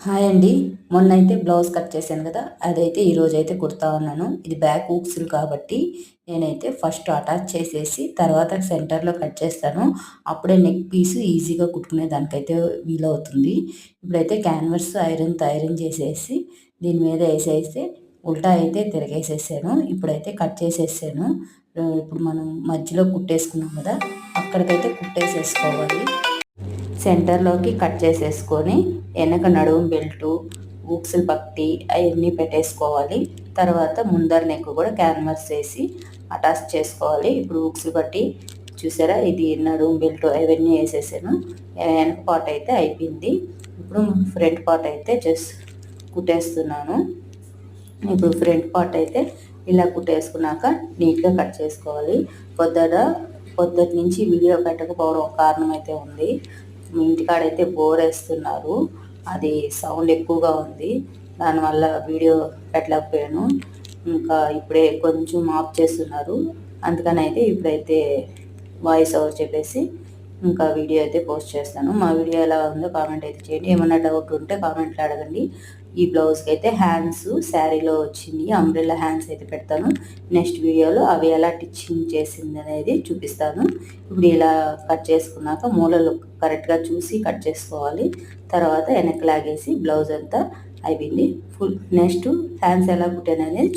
Hi అండి. మొన్నైతే blouse cut చేశాను కదా! అదైతే ఈరోజైతే కుడతా ఉన్నాను. ఇది బ్యాక్ హూక్స్‌లు కాబట్టి నేనైతే ఫస్ట్ అటాచ్ చేసేసి తర్వాత సెంటర్‌లో కట్ చేస్తాను. అప్పుడే నెక్ పీస్ ఈజీగా కుట్టుకునే దానికైతే వీలవుతుంది. ఇప్పుడైతే క్యాన్వాస్ ఐరన్‌తో ఐరన్ చేసేసి దీని మీద ఏసేసి ఉల్టా అయితే తిరగేసేసాను. ఇప్పుడైతే కట్ చేసేసాను. ఇప్పుడు మనం మధ్యలో కుట్టేసుకున్నాం కదా! అక్కడికైతే కుట్టేసేసుకోవాలి. సెంటర్లోకి కట్ చేసేసుకొని వెనక నడుము బెల్టు హూక్స్లు పట్టి అవన్నీ పెట్టేసుకోవాలి. తర్వాత ముందర నెక్ కూడా క్యాన్వాస్ వేసి అటాచ్ చేసుకోవాలి. ఇప్పుడు హూక్స్లు పట్టి చూసారా, ఇది నడుము బెల్ట్ అవన్నీ వేసేసాను. వెనక పార్ట్ అయితే అయిపోయింది. ఇప్పుడు ఫ్రంట్ పార్ట్ అయితే జస్ట్ కుట్టేస్తున్నాను. ఇప్పుడు ఫ్రంట్ పార్ట్ అయితే ఇలా కుట్టేసుకున్నాక నీట్గా కట్ చేసుకోవాలి. పొద్దుటి నుంచి వీడియో పెట్టకపోవడం కారణం అయితే ఉంది. మీ ఇంటికాడైతే బోర్ వేస్తున్నారు, అది సౌండ్ ఎక్కువగా ఉంది, దానివల్ల వీడియో పెట్టలేకపోయాను. ఇంకా ఇప్పుడే కొంచెం ఆఫ్ చేస్తున్నారు, అందుకని అయితే ఇప్పుడైతే వాయిస్ ఓవర్ చెప్పేసి ఇంకా వీడియో అయితే పోస్ట్ చేస్తాను. మా వీడియో ఎలా ఉందో కామెంట్ అయితే చేయండి. ఏమన్నా డౌట్ ఉంటే కామెంట్లో అడగండి. ఈ బ్లౌజ్కి అయితే హ్యాండ్స్ శారీలో వచ్చింది, అంబ్రెల్లా హ్యాండ్స్ అయితే పెడతాను. నెక్స్ట్ వీడియోలో అవి ఎలా టిచ్చింగ్ చేసింది అనేది చూపిస్తాను. ఇప్పుడు ఇలా కట్ చేసుకున్నాక మూలలు కరెక్ట్గా చూసి కట్ చేసుకోవాలి. తర్వాత వెనక్కి లాగేసి బ్లౌజ్ అంతా అయిపోయింది. నెక్స్ట్ హ్యాండ్స్ ఎలా కుట్టాను అనేది